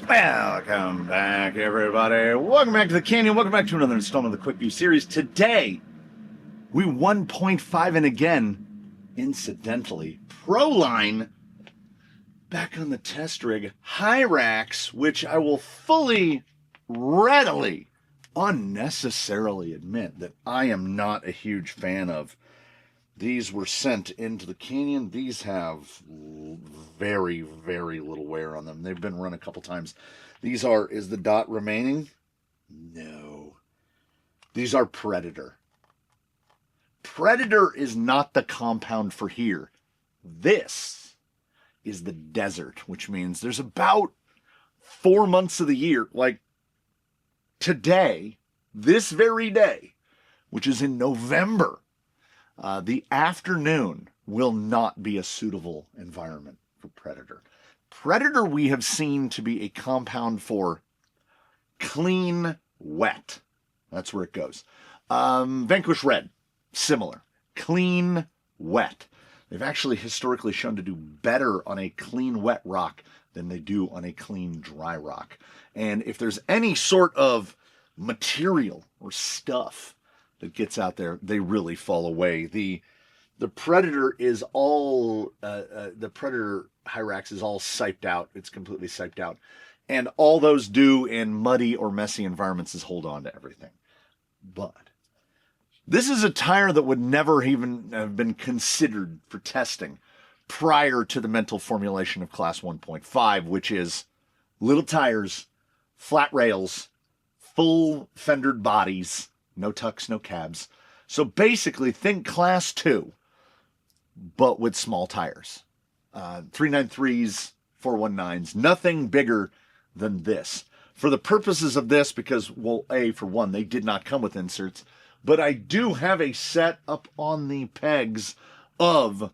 Welcome back, everybody. Welcome back to the Canyon. Welcome back to another installment of the Quickview series. Today, we 1.5 and again, incidentally, ProLine back on the test rig Hyrax, which I will fully, readily, unnecessarily admit that I am not a huge fan of. These were sent into the Canyon. These have very, very little wear on them. They've been run a couple times. These are, is the dot remaining? No. These are Predator. Predator is not the compound for here. This is the desert, which means there's about 4 months of the year, like today, this very day, which is in November. The afternoon will not be a suitable environment for Predator. Predator we have seen to be a compound for clean, wet. That's where it goes. Vanquish Red, similar. Clean, wet. They've actually historically shown to do better on a clean, wet rock than they do on a clean, dry rock. And if there's any sort of material or stuff that gets out there, they really fall away. The Predator is all the Predator Hyrax is all siped out. It's completely siped out, and all those do in muddy or messy environments is hold on to everything. But this is a tire that would never even have been considered for testing prior to the mental formulation of Class 1.5, which is little tires, flat rails, full fendered bodies. No tucks, no cabs. So basically, think Class 2, but with small tires. 393s, 419s, nothing bigger than this. For the purposes of this, because, well, A, for one, they did not come with inserts, but I do have a set up on the pegs of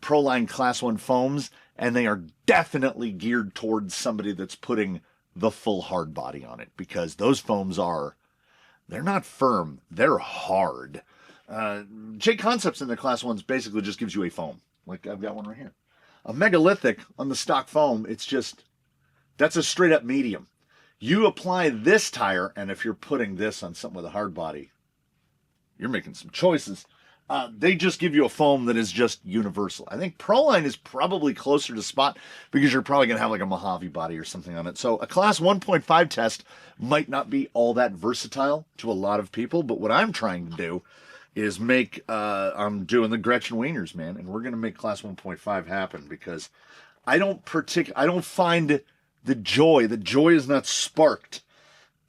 ProLine Class 1 foams, and they are definitely geared towards somebody that's putting the full hard body on it, because those foams are... they're not firm. They're hard. J Concepts in their Class 1s basically just gives you a foam. Like I've got one right here. A megalithic on the stock foam, it's just, that's a straight up medium. You apply this tire, and if you're putting this on something with a hard body, you're making some choices. They just give you a foam that is just universal. I think ProLine is probably closer to spot because you're probably going to have like a Mojave body or something on it. So a Class 1.5 test might not be all that versatile to a lot of people, but what I'm trying to do is make, I'm doing the Gretchen Wieners, man, and we're going to make Class 1.5 happen because I don't find the joy is not sparked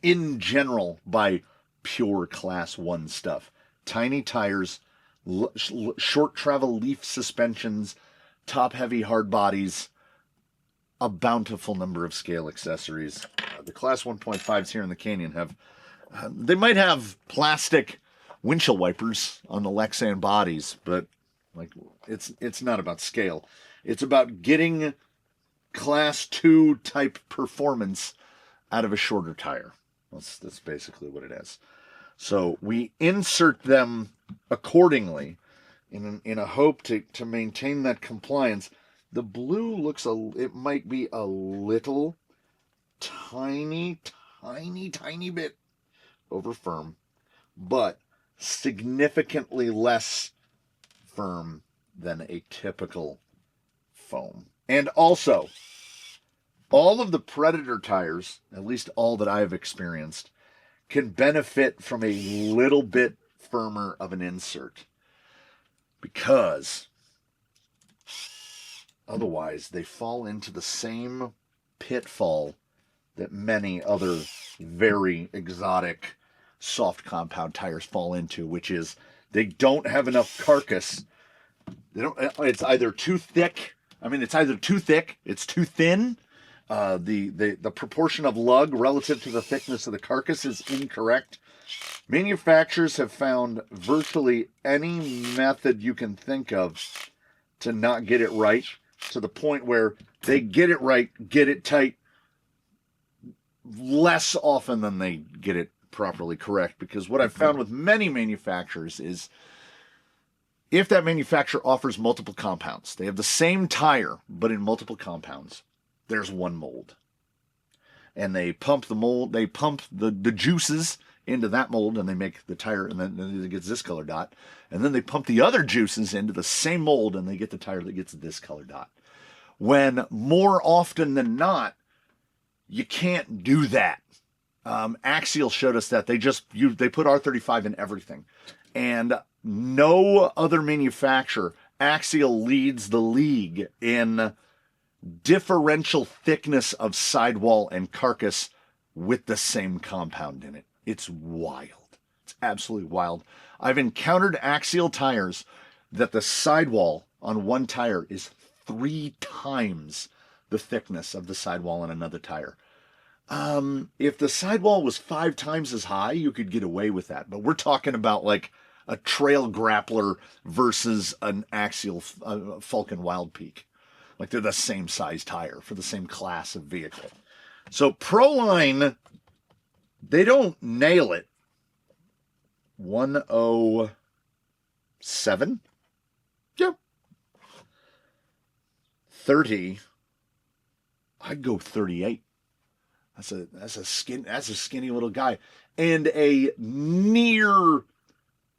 in general by pure Class 1 stuff. Tiny tires, short travel leaf suspensions, top heavy hard bodies, a bountiful number of scale accessories. The Class 1.5s here in the Canyon have, they might have plastic windshield wipers on the Lexan bodies, but like it's not about scale. It's about getting Class 2 type performance out of a shorter tire. That's basically what it is. So we insert them accordingly in a hope to maintain that compliance. The blue looks it might be a little tiny bit over firm, but significantly less firm than a typical foam. And also, all of the Predator tires, at least all that I've experienced, can benefit from a little bit firmer of an insert because otherwise they fall into the same pitfall that many other very exotic soft compound tires fall into, which is they don't have enough carcass. It's either too thick. It's too thin. The proportion of lug relative to the thickness of the carcass is incorrect. Manufacturers have found virtually any method you can think of to not get it right, to the point where they get it right, get it tight, less often than they get it properly correct. Because what I've found with many manufacturers is if that manufacturer offers multiple compounds, they have the same tire, but in multiple compounds, there's one mold. and they pump the mold, they pump the juices into that mold, and they make the tire, and then it gets this color dot. And then they pump the other juices into the same mold, and they get the tire that gets this color dot. When more often than not, you can't do that. Axial showed us that they put R35 in everything, and no other manufacturer. Axial leads the league in differential thickness of sidewall and carcass with the same compound in it. It's wild. It's absolutely wild. I've encountered Axial tires that the sidewall on one tire is 3 times the thickness of the sidewall on another tire. If the sidewall was 5 times as high, you could get away with that. But we're talking about like a trail grappler versus an Axial Falcon Wild Peak. Like they're the same size tire for the same class of vehicle. So ProLine, they don't nail it. 107? Yep. 30. I'd go 38. That's a skinny little guy. And a near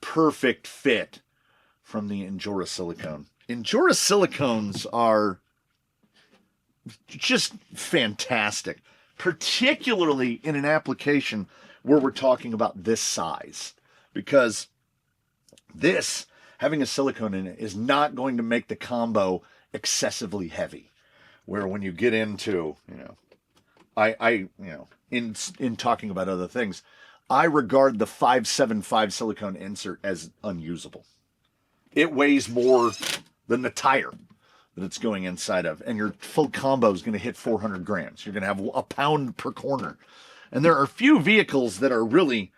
perfect fit from the Endura silicone. Endura silicones are just fantastic, particularly in an application where we're talking about this size, because this, having a silicone in it, is not going to make the combo excessively heavy. Where when you get into, in talking about other things, I regard the 575 silicone insert as unusable. It weighs more than the tire that it's going inside of, and your full combo is going to hit 400 grams. You're going to have a pound per corner. And there are few vehicles that are really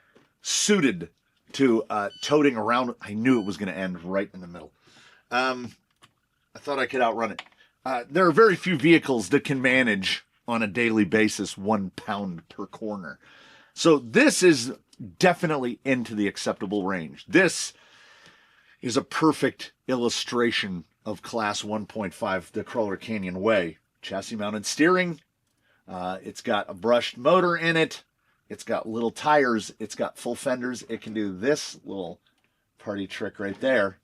suited to toting around. I knew it was going to end right in the middle. I thought I could outrun it. There are very few vehicles that can manage on a daily basis 1 pound per corner. So this is definitely into the acceptable range. This is a perfect illustration of Class 1.5, the Crawler Canyon way. Chassis mounted steering. It's got a brushed motor in it. It's got little tires. It's got full fenders. It can do this little party trick right there.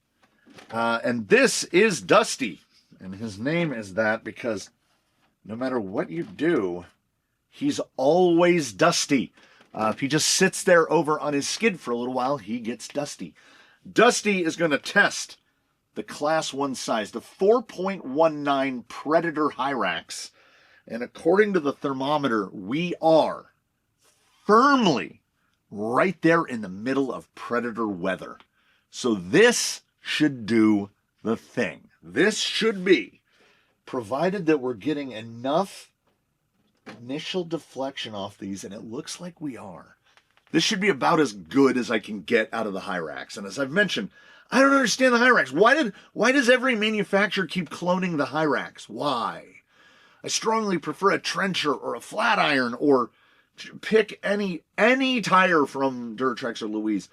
And this is Dusty. And his name is that because no matter what you do, he's always dusty. If he just sits there over on his skid for a little while, he gets dusty. Dusty is going to test the Class 1 size, the 4.19 Predator Hyrax. And according to the thermometer, we are firmly right there in the middle of Predator weather. So this should do the thing. This should be, provided that we're getting enough initial deflection off these, and it looks like we are. This should be about as good as I can get out of the Hyrax. And as I've mentioned, I don't understand the Hyrax. Why does every manufacturer keep cloning the Hyrax? Why? I strongly prefer a trencher or a flat iron, or pick any tire from Duratrex or Louise.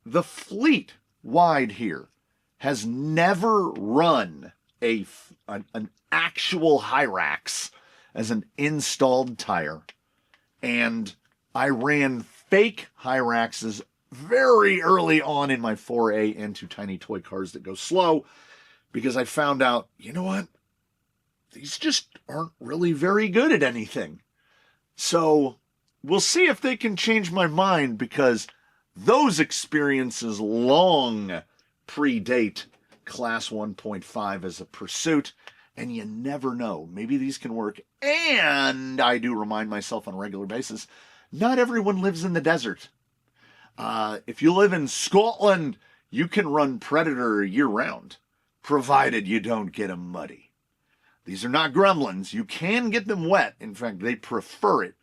The fleet wide here has never run an actual Hyrax as an installed tire. And I ran fake Hyraxes very early on in my foray into tiny toy cars that go slow, because I found out, you know what? These just aren't really very good at anything. So we'll see if they can change my mind, because those experiences long predate Class 1.5 as a pursuit, and you never know. Maybe these can work. And I do remind myself on a regular basis, not everyone lives in the desert. If you live in Scotland, you can run Predator year-round, provided you don't get them muddy. These are not gremlins. You can get them wet. In fact, they prefer it,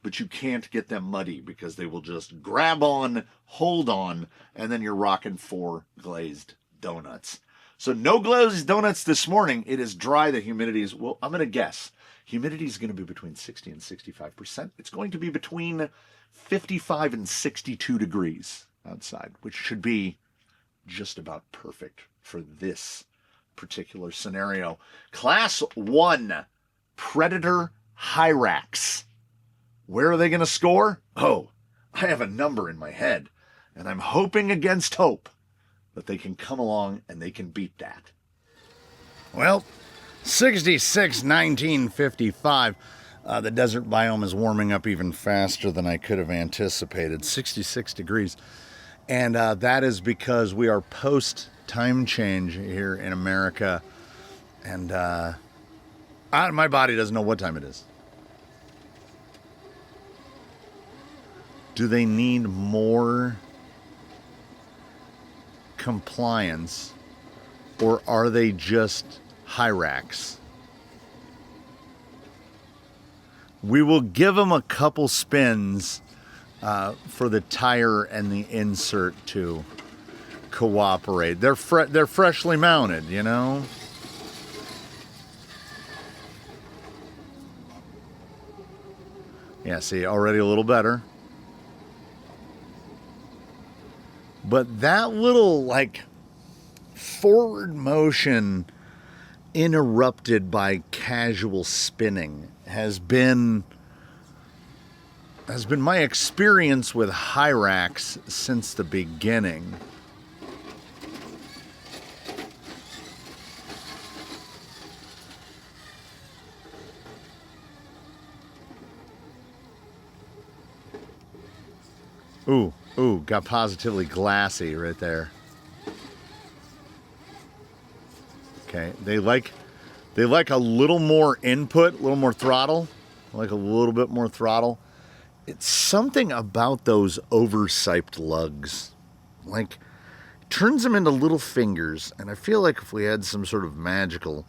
but you can't get them muddy because they will just grab on, hold on, and then you're rocking 4 glazed donuts. So no glazed donuts this morning. It is dry. The humidity is, well, I'm going to guess. Humidity is going to be between 60 and 65%. It's going to be between 55 and 62 degrees outside, which should be just about perfect for this particular scenario. Class 1 Predator Hyrax. Where are they going to score? Oh, I have a number in my head, and I'm hoping against hope that they can come along and they can beat that. Well, 66-1955. The desert biome is warming up even faster than I could have anticipated. 66 degrees. And that is because we are post-time change here in America. And my body doesn't know what time it is. Do they need more compliance, or are they just Hyrax? We will give them a couple spins for the tire and the insert to cooperate. They're freshly mounted, you know. Yeah, see, already a little better. But that little, like, forward motion interrupted by casual spinning has been my experience with Hyrax since the beginning. Ooh, got positively glassy right there. Okay, they like a little more input, a little more throttle, like a little bit more throttle. It's something about those oversiped lugs, like, turns them into little fingers. And I feel like if we had some sort of magical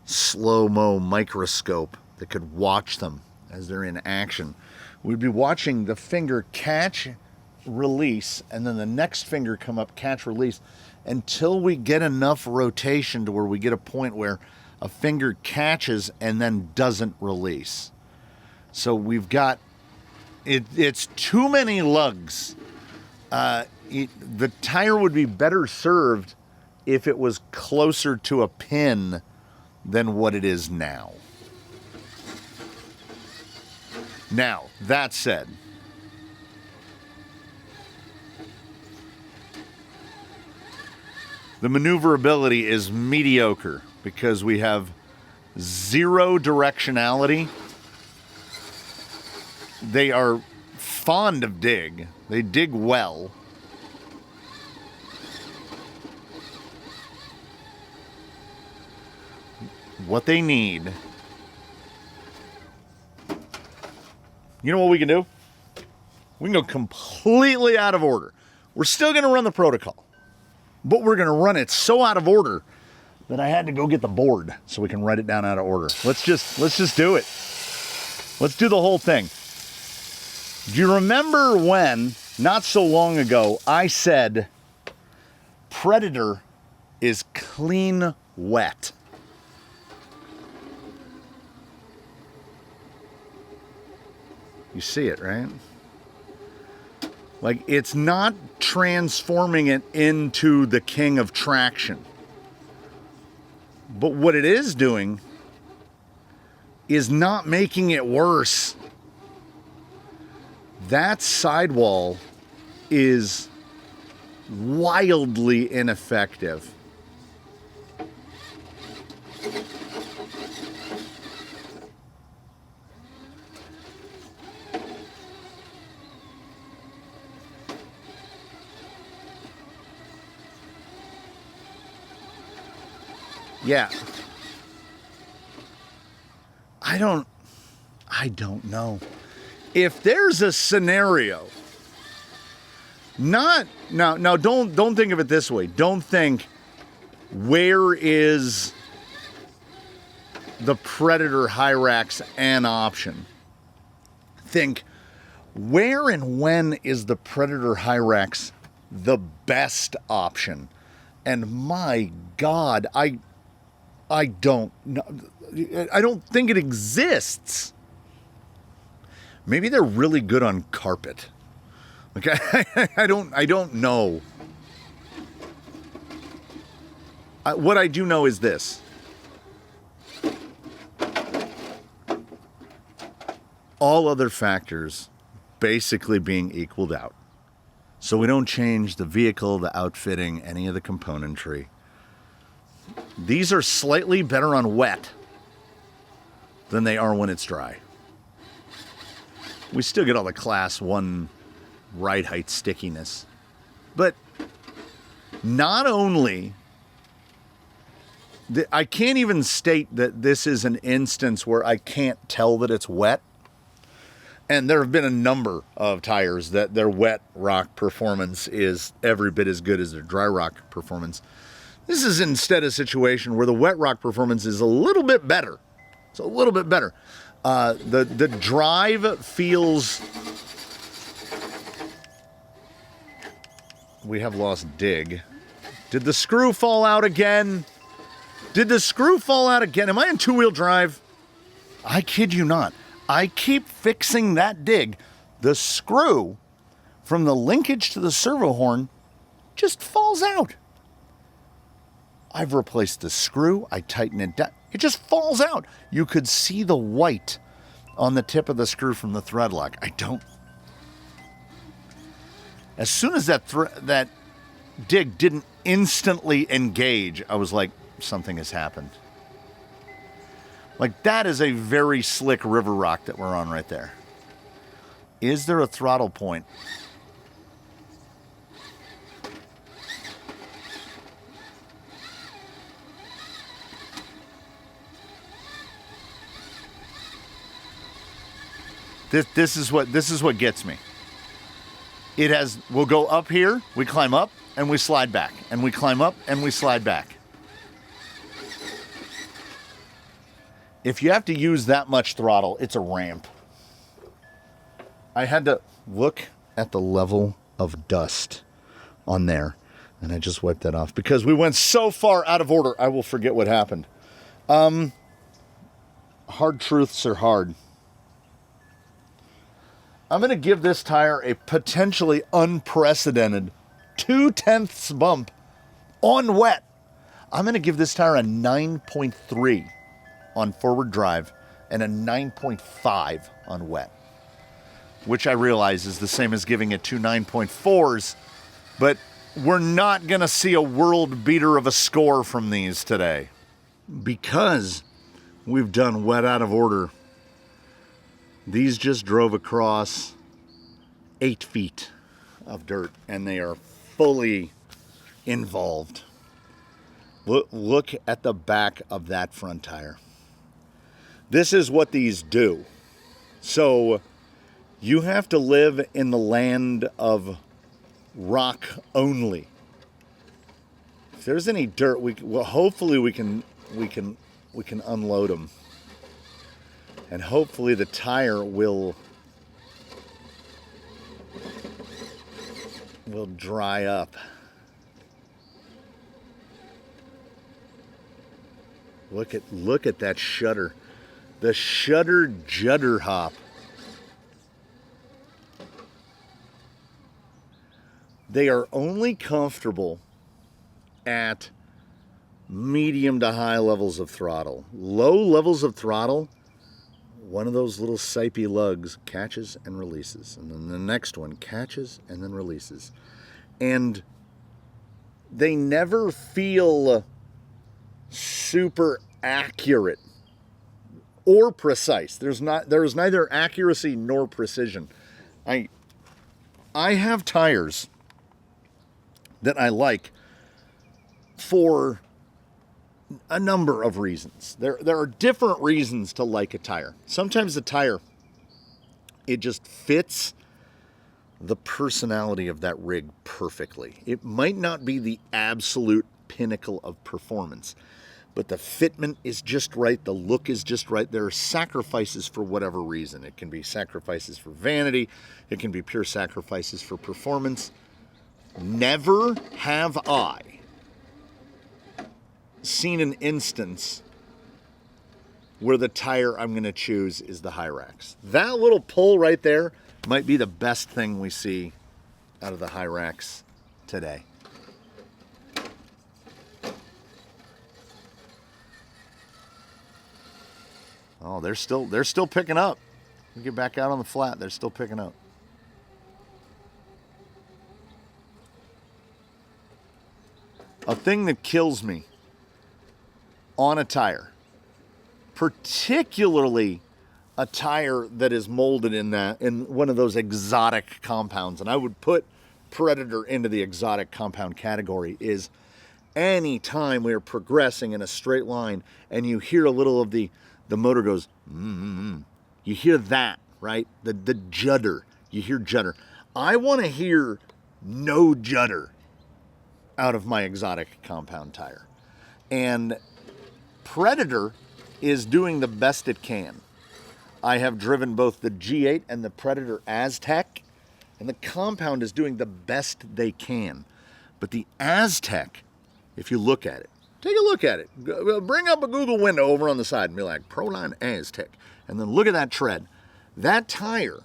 slow-mo microscope that could watch them as they're in action, we'd be watching the finger catch, release, and then the next finger come up, catch, release, until we get enough rotation to where we get a point where a finger catches and then doesn't release. So we've got, it's too many lugs. The tire would be better served if it was closer to a pin than what it is now. Now, that said, the maneuverability is mediocre because we have zero directionality. They are fond of dig. They dig well. What they need. You know what we can do? We can go completely out of order. We're still going to run the protocol, but we're going to run it so out of order that I had to go get the board so we can write it down out of order. Let's just do it. Let's do the whole thing. Do you remember when, not so long ago, I said Predator is clean wet? You see it, right? Like, it's not transforming it into the king of traction. But what it is doing is not making it worse. That sidewall is wildly ineffective. Yeah. I don't know. If there's a scenario, don't think of it this way. Don't think, where is the Predator Hyrax an option? Think, where and when is the Predator Hyrax the best option? And my God, I don't know. I don't think it exists. Maybe they're really good on carpet. Okay, I don't know. What I do know is this. all other factors basically being equaled out. So we don't change the vehicle, the outfitting, any of the componentry. These are slightly better on wet than they are when it's dry. We still get all the class 1 ride height stickiness. But not only... I can't even state that this is an instance where I can't tell that it's wet. And there have been a number of tires that their wet rock performance is every bit as good as their dry rock performance. This is instead a situation where the wet rock performance is a little bit better. It's a little bit better. The drive feels... We have lost dig. Did the screw fall out again? Did the screw fall out again? Am I in two-wheel drive? I kid you not. I keep fixing that dig. The screw from the linkage to the servo horn just falls out. I've replaced the screw. I tighten it down. It just falls out. You could see the white on the tip of the screw from the thread lock. I don't. As soon as that dig didn't instantly engage, I was like, something has happened. Like, that is a very slick river rock that we're on right there. Is there a throttle point? This is what gets me. We'll go up here, we climb up, and we slide back. And we climb up, and we slide back. If you have to use that much throttle, it's a ramp. I had to look at the level of dust on there, and I just wiped that off because we went so far out of order, I will forget what happened. Hard truths are hard. I'm going to give this tire a potentially unprecedented 0.2 bump on wet. I'm going to give this tire a 9.3 on forward drive and a 9.5 on wet, which I realize is the same as giving it two 9.4s, but we're not going to see a world beater of a score from these today because we've done wet out of order. These just drove across 8 feet of dirt, and they are fully involved. Look at the back of that front tire. This is what these do. So you have to live in the land of rock only. If there's any dirt, hopefully we can unload them. And hopefully the tire will dry up. Look at that shutter. The shutter judder hop. They are only comfortable at medium to high levels of throttle. Low levels of throttle, one of those little sipey lugs catches and releases. And then the next one catches and then releases. And they never feel super accurate or precise. There's neither accuracy nor precision. I have tires that I like for a number of reasons. There are different reasons to like a tire. Sometimes the tire, it just fits the personality of that rig perfectly. It might not be the absolute pinnacle of performance, but the fitment is just right. The look is just right. There are sacrifices for whatever reason. It can be sacrifices for vanity. It can be pure sacrifices for performance. Never have I seen an instance where the tire I'm going to choose is the Hyrax. That little pull right there might be the best thing we see out of the Hyrax today. Oh, they're still picking up. We get back out on the flat, they're still picking up. A thing that kills me on a tire, particularly a tire that is molded in one of those exotic compounds, and I would put Predator into the exotic compound category, is any time we are progressing in a straight line and you hear a little of the motor goes, you hear that, right? The judder. You hear judder. I want to hear no judder out of my exotic compound tire. And Predator is doing the best it can. I have driven both the G8 and the Predator Aztec, and the compound is doing the best they can. But the Aztec, if you look at it, take a look at it. Bring up a Google window over on the side and be like, ProLine Aztec. And then look at that tread. That tire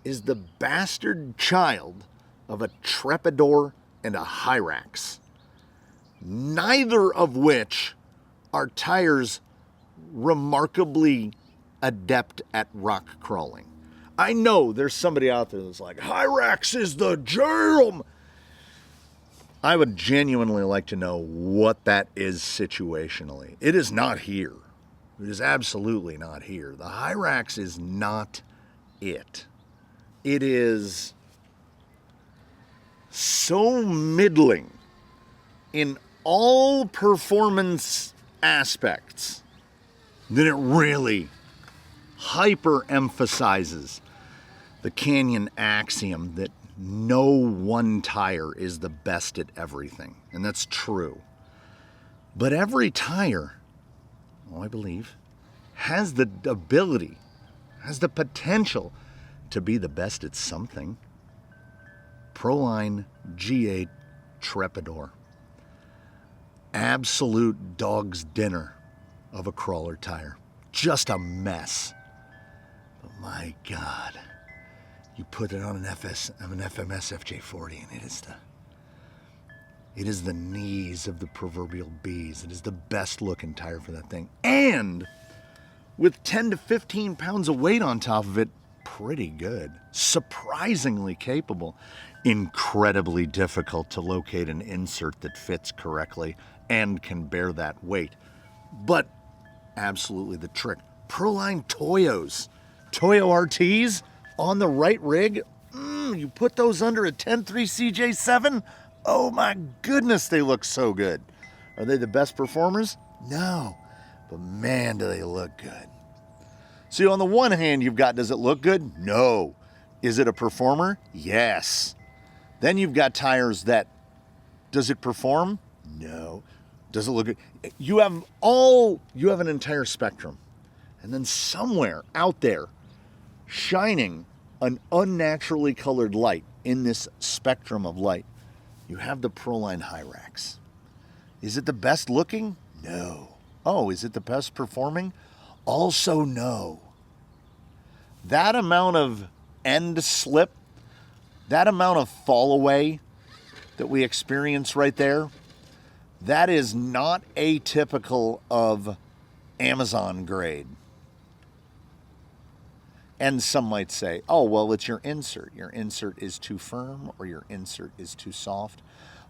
is the bastard child of a Trepidor and a Hyrax. Neither of which are tires remarkably adept at rock crawling. I know there's somebody out there that's like, Hyrax is the jam. I would genuinely like to know what that is situationally. It is not here. It is absolutely not here. The Hyrax is not it. It is so middling in all performance aspects that it really hyper emphasizes the Canyon axiom that no one tire is the best at everything. And that's true. But every tire, I believe, has the ability, has the potential to be the best at something. ProLine G8 Trepidor. Absolute dog's dinner of a crawler tire. Just a mess. But my God, you put it on an FMS FJ40 and it is the knees of the proverbial bees. It is the best looking tire for that thing. And with 10 to 15 pounds of weight on top of it, pretty good. Surprisingly capable. Incredibly difficult to locate an insert that fits correctly and can bear that weight. But absolutely the trick. ProLine Toyos. Toyo RTs on the right rig. You put those under a 10.3 CJ7. Oh my goodness, they look so good. Are they the best performers? No. But man, do they look good. See, on the one hand, you've got, does it look good? No. Is it a performer? Yes. Then you've got tires that, does it perform? No. Does it look good? You have an entire spectrum. And then somewhere out there, shining an unnaturally colored light in this spectrum of light, you have the ProLine Hyrax. Is it the best looking? No. Oh, is it the best performing? Also no. That amount of end slip, that amount of fall away that we experience right there, that is not atypical of Amazon grade. And some might say, oh, well, it's your insert. Your insert is too firm or your insert is too soft.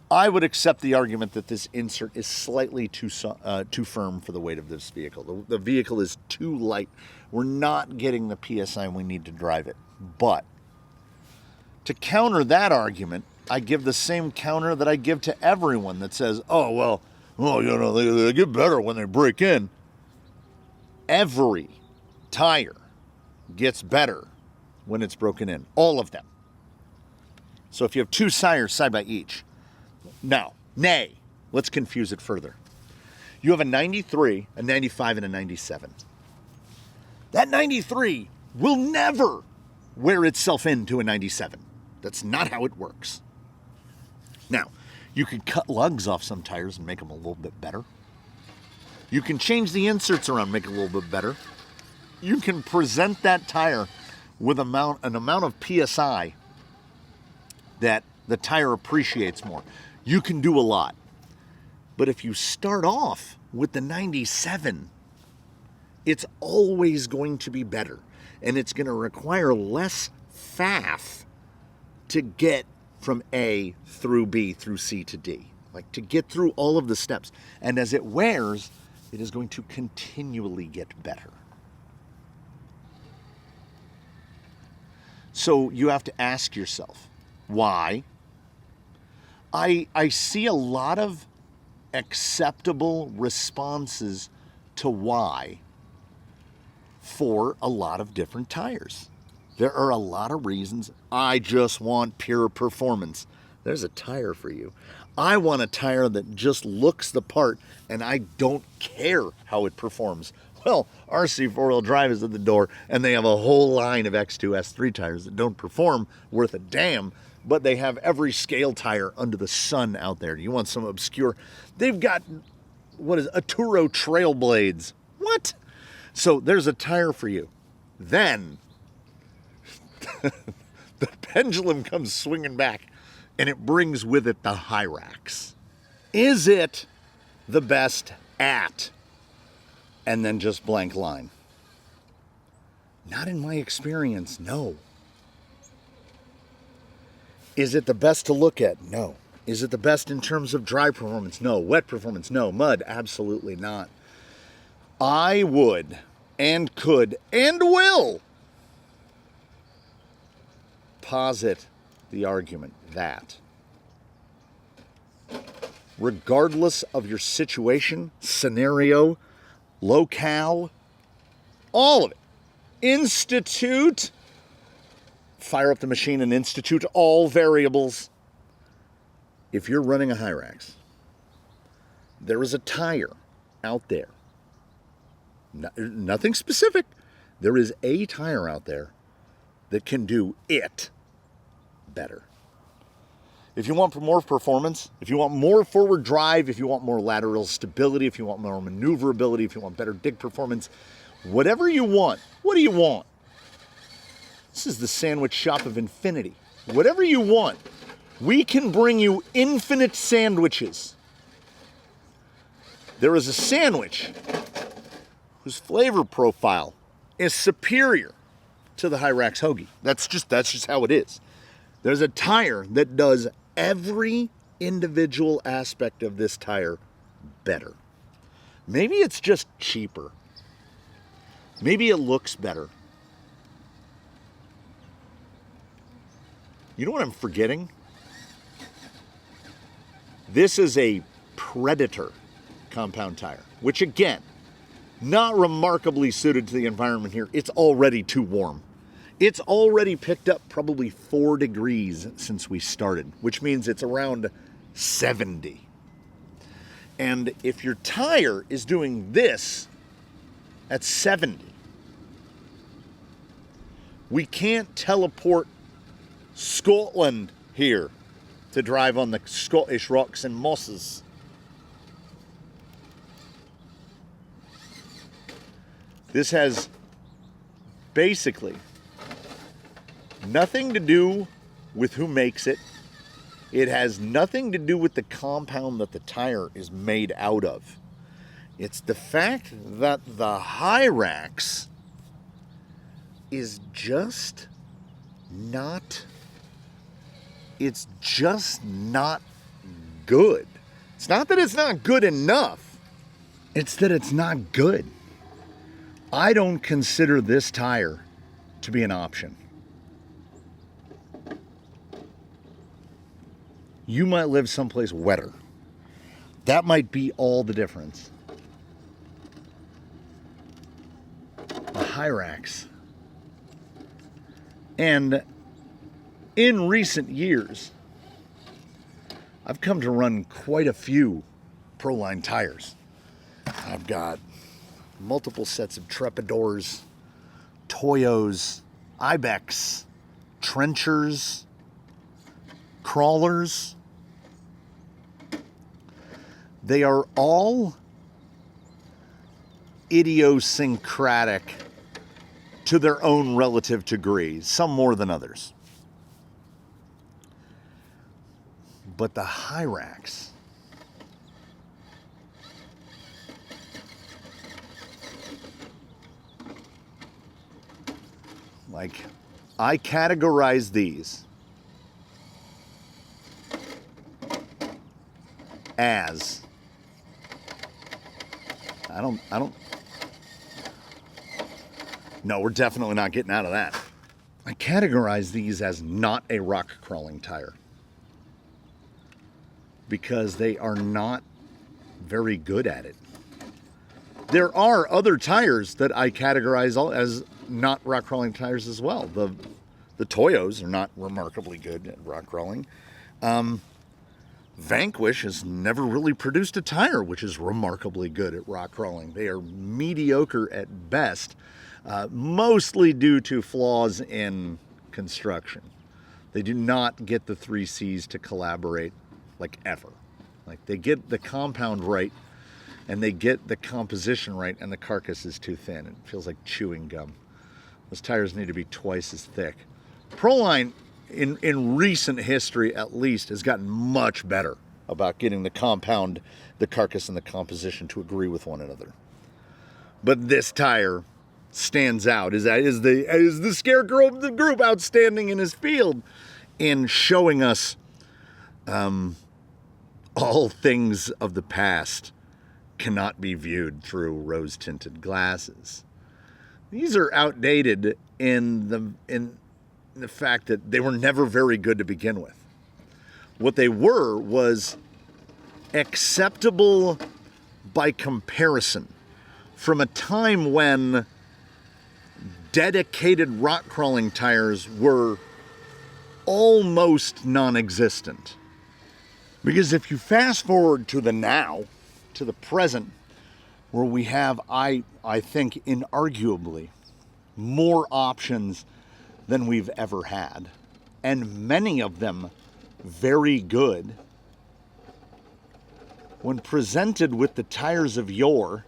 I would accept the argument that this insert is slightly too firm for the weight of this vehicle. The vehicle is too light. We're not getting the PSI we need to drive it. But to counter that argument, I give the same counter that I give to everyone that says, oh, well, they get better when they break in. Every tire gets better when it's broken in. All of them. So if you have two tires side by each. Now, let's confuse it further. You have a 93, a 95, and a 97. That 93 will never wear itself into a 97. That's not how it works. Now, you can cut lugs off some tires and make them a little bit better. You can change the inserts around, make it a little bit better. You can present that tire with an amount of PSI that the tire appreciates more. You can do a lot. But if you start off with the 97, it's always going to be better. and it's going to require less faff to get from A through B through C to D. Like to get through all of the steps. And as it wears, it is going to continually get better. So you have to ask yourself, why? I see a lot of acceptable responses to why for a lot of different tires. There are a lot of reasons. I just want pure performance. There's a tire for you. I want a tire that just looks the part and I don't care how it performs. Well, RC 4-wheel drive is at the door and they have a whole line of X2, S3 tires that don't perform worth a damn, but they have every scale tire under the sun out there. You want some obscure... They've got, Aturo Trail Blades. What? So there's a tire for you. Then the pendulum comes swinging back and it brings with it the Hyrax. Is it the best at? And then just blank line. Not in my experience, no. Is it the best to look at? No. Is it the best in terms of dry performance? No. Wet performance? No. Mud? Absolutely not. I would and could and will posit the argument that regardless of your situation, scenario, locale, all of it, fire up the machine and institute all variables. If you're running a Hyrax, there is a tire out there. Nothing specific. There is a tire out there that can do it better. If you want more performance, if you want more forward drive, if you want more lateral stability, if you want more maneuverability, if you want better dig performance, whatever you want, what do you want? This is the sandwich shop of infinity. Whatever you want, we can bring you infinite sandwiches. There is a sandwich whose flavor profile is superior to the Hyrax hoagie. That's just how it is. There's a tire that does every individual aspect of this tire better. Maybe it's just cheaper. Maybe it looks better. You know what I'm forgetting? This is a Predator compound tire, which again, not remarkably suited to the environment here. It's already too warm. It's already picked up probably 4 degrees since we started, which means it's around 70. And if your tire is doing this at 70, we can't teleport Scotland here to drive on the Scottish rocks and mosses. This has basically nothing to do with who makes it. It has nothing to do with the compound that the tire is made out of. It's the fact that the Hyrax is just not, it's just not good. It's not that it's not good enough. It's that it's not good. I don't consider this tire to be an option. You might live someplace wetter. That might be all the difference. A Hyrax. And in recent years, I've come to run quite a few ProLine tires. I've got multiple sets of Trepadors, Toyos, Ibex, Trenchers, Crawlers. They are all idiosyncratic to their own relative degrees, some more than others. But the Hyrax Like, I categorize these as, no, we're definitely not getting out of that. I categorize these as not a rock crawling tire because they are not very good at it. There are other tires that I categorize as not rock crawling tires as well. The Toyos are not remarkably good at rock crawling. Vanquish has never really produced a tire which is remarkably good at rock crawling. They are mediocre at best, mostly due to flaws in construction. They do not get the 3 C's to collaborate like ever. Like, they get the compound right and they get the composition right, and the carcass is too thin. It feels like chewing gum. Those tires need to be twice as thick. ProLine, in recent history at least, has gotten much better about getting the compound, the carcass, and the composition to agree with one another. But this tire stands out. Is the scarecrow of the group outstanding in his field in showing us all things of the past cannot be viewed through rose-tinted glasses. These are outdated in the fact that they were never very good to begin with. What they were was acceptable by comparison from a time when dedicated rock crawling tires were almost non-existent. Because if you fast forward to the now, to the present, where we have, I think, inarguably more options than we've ever had, and many of them very good, when presented with the tires of yore,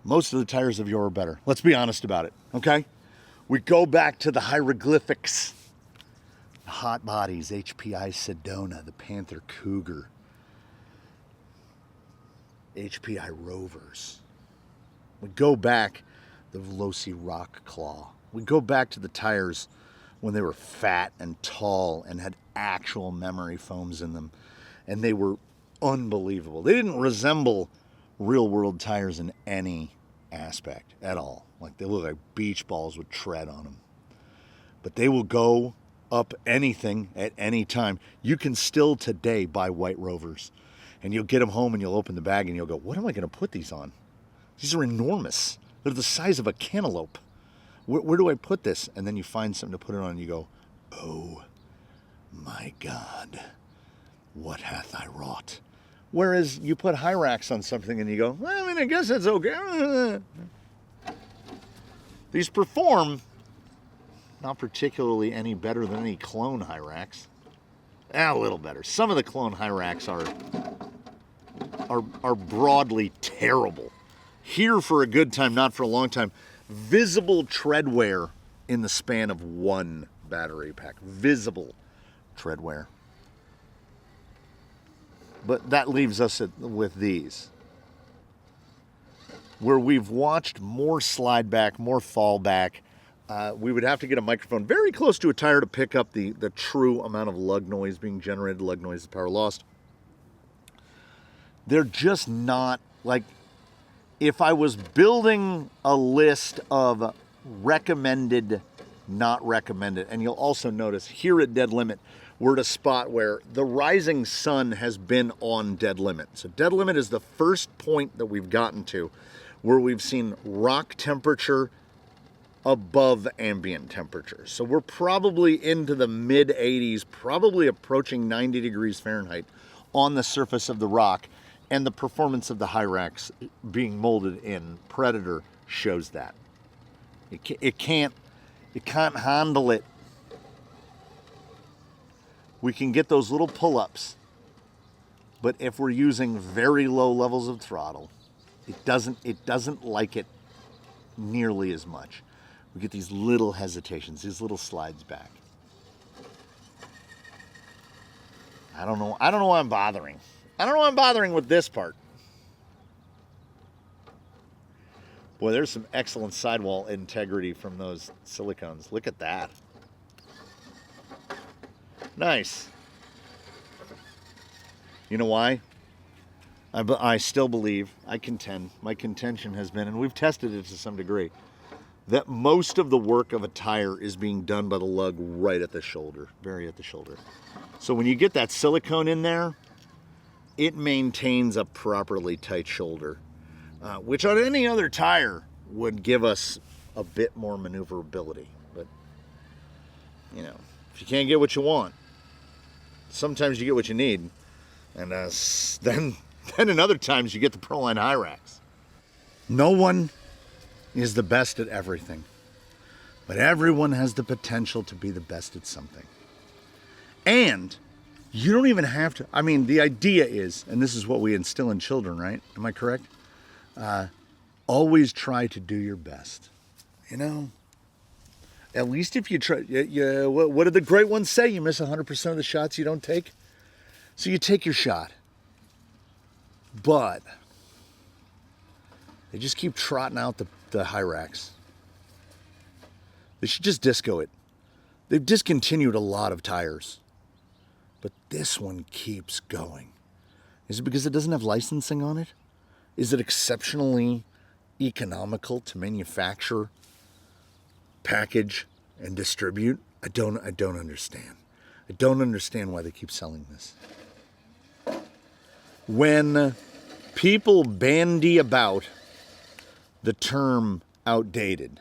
most of the tires of yore are better. Let's be honest about it, okay? We go back to the hieroglyphics, the hot bodies, HPI Sedona, the Panther Cougar, HPI Rovers. We go back the Veloci Rock Claw. We go back to the tires when they were fat and tall and had actual memory foams in them, and they were unbelievable. They didn't resemble real world tires in any aspect at all. Like, they look like beach balls with tread on them. But they will go up anything at any time. You can still today buy white Rovers, and you'll get them home and you'll open the bag and you'll go, what am I going to put these on? These are enormous. They're the size of a cantaloupe. Where do I put this? And then you find something to put it on and you go, oh my God, what hath I wrought? Whereas you put Hyrax on something and you go, well, I mean, I guess it's okay. These perform not particularly any better than any clone Hyrax. A little better. Some of the clone Hyrax are broadly terrible. Here for a good time, not for a long time. Visible tread wear in the span of one battery pack. Visible tread wear. But that leaves us with these, where we've watched more slide back, more fall back. We would have to get a microphone very close to a tire to pick up the true amount of lug noise being generated. Lug noise is power lost. They're just not, like, if I was building a list of recommended, not recommended, and you'll also notice here at Dead Limit, we're at a spot where the rising sun has been on dead limit. So dead limit is the first point that we've gotten to where we've seen rock temperature above ambient temperature. So we're probably into the mid 80s, probably approaching 90 degrees Fahrenheit on the surface of the rock. And the performance of the Hyrax being molded in Predator shows that. It can't handle it. We can get those little pull-ups, but if we're using very low levels of throttle, it doesn't like it nearly as much. We get these little hesitations, these little slides back. I don't know why I'm bothering. I don't know why I'm bothering with this part. Boy, there's some excellent sidewall integrity from those silicones. Look at that. Nice. You know why? I still believe, I contend, my contention has been, and we've tested it to some degree, that most of the work of a tire is being done by the lug right at the shoulder, very at the shoulder. So when you get that silicone in there, it maintains a properly tight shoulder, which on any other tire would give us a bit more maneuverability. But, you know, if you can't get what you want, sometimes you get what you need. And then in other times you get the ProLine Hyrax. No one is the best at everything, but everyone has the potential to be the best at something. And you don't even have to, I mean, the idea is, and this is what we instill in children, right? Am I correct? Always try to do your best. You know, at least if you try, what did the great ones say? You miss 100% of the shots you don't take. So you take your shot. But they just keep trotting out the Hyrax. They should just disco it. They've discontinued a lot of tires, but this one keeps going. Is it because it doesn't have licensing on it? Is it exceptionally economical to manufacture, package, and distribute? I don't understand. I don't understand why they keep selling this. When people bandy about the term outdated,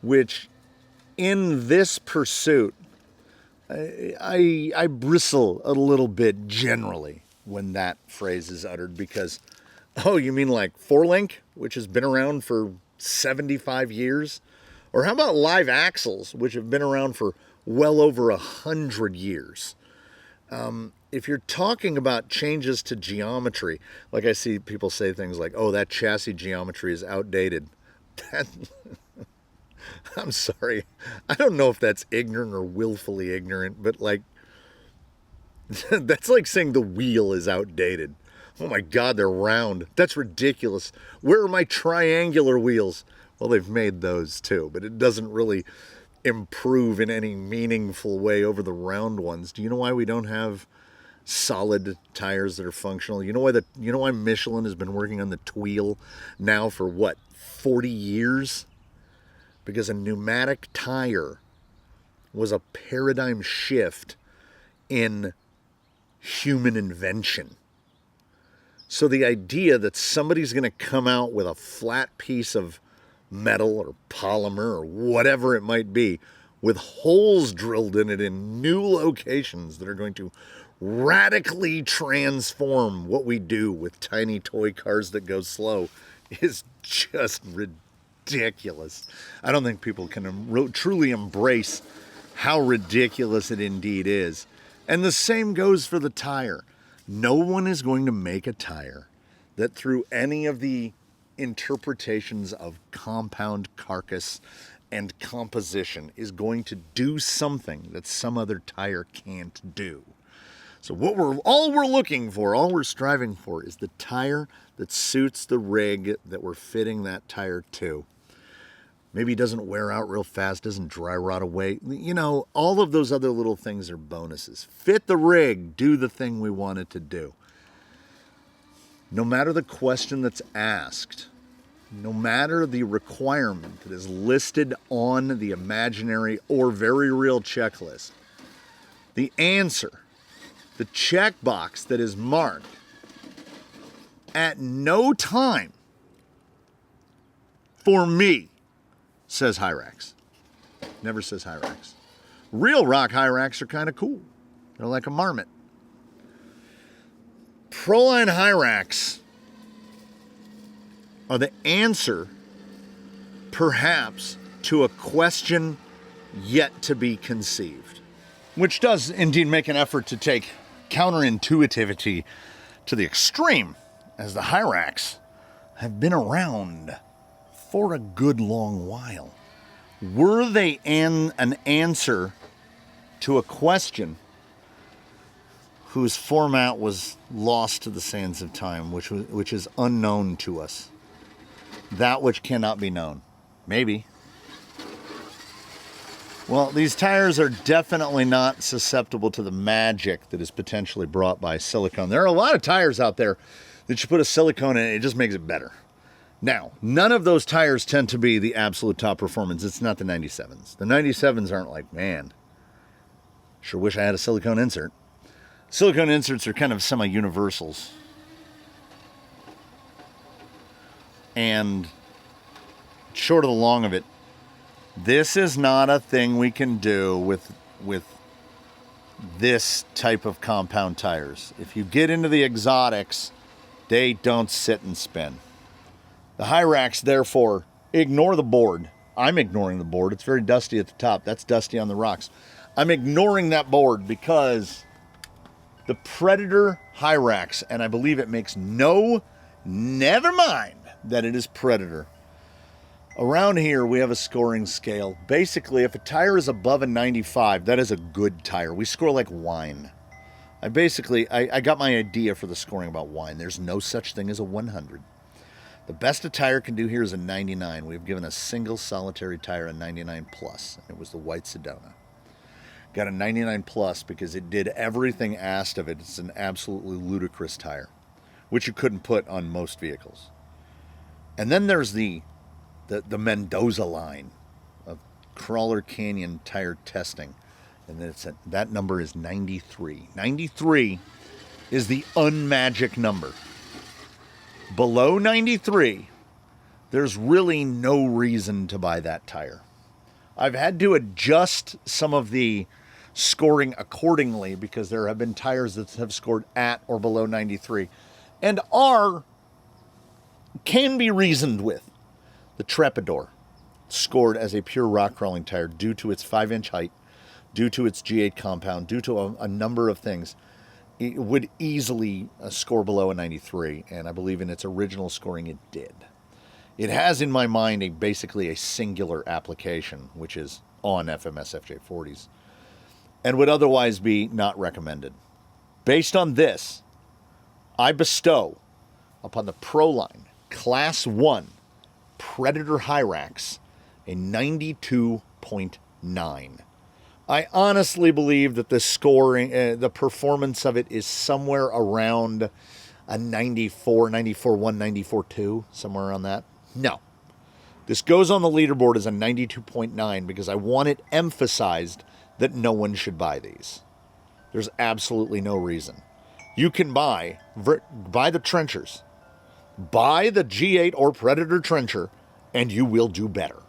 which in this pursuit, I bristle a little bit generally when that phrase is uttered because, oh, you mean like 4-link, which has been around for 75 years? Or how about live axles, which have been around for well over 100 years? If you're talking about changes to geometry, like I see people say things like, oh, that chassis geometry is outdated. I'm sorry. I don't know if that's ignorant or willfully ignorant, but like, that's like saying the wheel is outdated. Oh my God, they're round. That's ridiculous. Where are my triangular wheels? Well, they've made those too, but it doesn't really improve in any meaningful way over the round ones. Do you know why we don't have solid tires that are functional? You know why Michelin has been working on the Tweel now for what, 40 years? Because a pneumatic tire was a paradigm shift in human invention. So the idea that somebody's going to come out with a flat piece of metal or polymer or whatever it might be with holes drilled in it in new locations that are going to radically transform what we do with tiny toy cars that go slow is just ridiculous. I don't think people can truly embrace how ridiculous it indeed is. And the same goes for the tire. No one is going to make a tire that through any of the interpretations of compound carcass and composition is going to do something that some other tire can't do. So all we're looking for, all we're striving for is the tire that suits the rig that we're fitting that tire to. Maybe it doesn't wear out real fast, doesn't dry rot away. You know, all of those other little things are bonuses. Fit the rig, do the thing we want it to do. No matter the question that's asked, no matter the requirement that is listed on the imaginary or very real checklist, the answer, the checkbox that is marked, at no time for me says Hyrax. Never says Hyrax. Real rock Hyrax are kind of cool. They're like a marmot. ProLine Hyrax are the answer, perhaps, to a question yet to be conceived. Which does indeed make an effort to take counterintuitivity to the extreme, as the Hyrax have been around for a good long while. Were they an answer to a question whose format was lost to the sands of time, which is unknown to us? that which cannot be known. Maybe. Well, these tires are definitely not susceptible to the magic that is potentially brought by silicone. There are a lot of tires out there that you put a silicone in, it just makes it better. Now, none of those tires tend to be the absolute top performance. It's not the 97s. The 97s aren't like, man, sure wish I had a silicone insert. Silicone inserts are kind of semi-universals. And short of the long of it, this is not a thing we can do with this type of compound tires. If you get into the exotics, they don't sit and spin. The Hyrax, therefore, ignore the board. I'm ignoring the board. It's very dusty at the top. That's dusty on the rocks. I'm ignoring that board because the Predator Hyrax, and I believe it makes never mind that it is Predator. Around here, we have a scoring scale. Basically, if a tire is above a 95, that is a good tire. We score like wine. I got my idea for the scoring about wine. There's no such thing as a 100. The best a tire can do here is a 99. We've given a single solitary tire a 99 plus. It was the white Sedona. Got a 99 plus because it did everything asked of it. It's an absolutely ludicrous tire, which you couldn't put on most vehicles. And then there's the Mendoza line of Crawler Canyon tire testing. And then that number is 93. 93 is the unmagic number. Below 93, there's really no reason to buy that tire. I've had to adjust some of the scoring accordingly because there have been tires that have scored at or below 93 and can be reasoned with. The Trepidor scored as a pure rock crawling tire due to its 5-inch height, due to its G8 compound, due to a number of things. It would easily score below a 93, and I believe in its original scoring it did. It has in my mind basically a singular application, which is on FMS FJ40s, and would otherwise be not recommended. Based on this, I bestow upon the ProLine Class 1 Predator Hyrax a 92.9. I honestly believe that the scoring, the performance of it is somewhere around a 94, 94.1, 94.2, somewhere around that. No. This goes on the leaderboard as a 92.9 because I want it emphasized that no one should buy these. There's absolutely no reason. You can buy the trenchers, buy the G8 or Predator trencher, and you will do better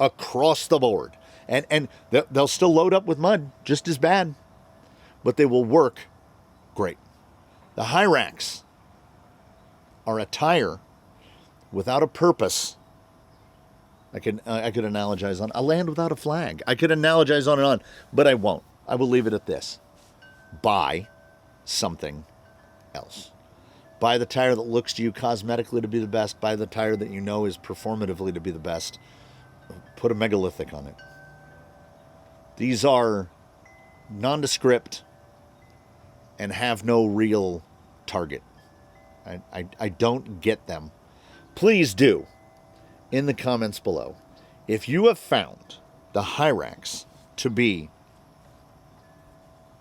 across the board. And they'll still load up with mud just as bad, but they will work great. The Hyrax are a tire without a purpose. I could analogize on a land without a flag. I could analogize on and on, but I won't. I will leave it at this. Buy something else. Buy the tire that looks to you cosmetically to be the best. Buy the tire that you know is performatively to be the best. Put a megalithic on it. These are nondescript and have no real target. I don't get them. Please do, in the comments below, if you have found the Hyrax to be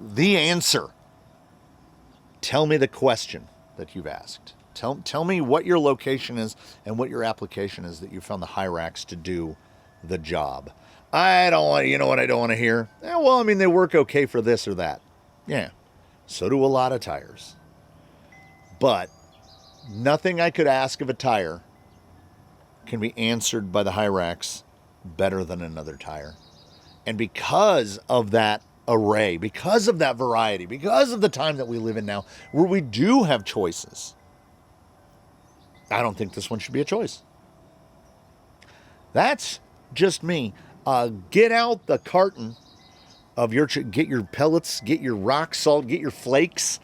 the answer, tell me the question that you've asked. Tell me what your location is and what your application is that you found the Hyrax to do the job. I don't want, you know what I don't want to hear? Well, I mean, they work okay for this or that. Yeah, so do a lot of tires. But nothing I could ask of a tire can be answered by the Hyrax better than another tire. And because of that array, because of that variety, because of the time that we live in now, where we do have choices, I don't think this one should be a choice. That's just me. Get out the carton of get your pellets, get your rock salt, get your flakes,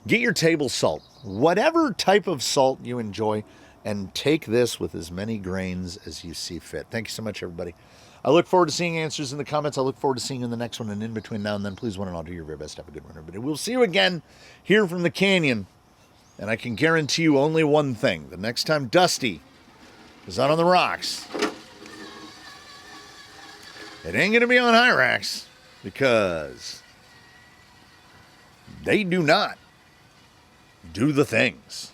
get your table salt, whatever type of salt you enjoy, and take this with as many grains as you see fit. Thank you so much, everybody. I look forward to seeing answers in the comments. I look forward to seeing you in the next one, and in between now and then, please, one and all, do your very best. Have a good one, everybody. We'll see you again here from the canyon, and I can guarantee you only one thing. The next time Dusty is out on the rocks. It ain't going to be on Hyrax because they do not do the things.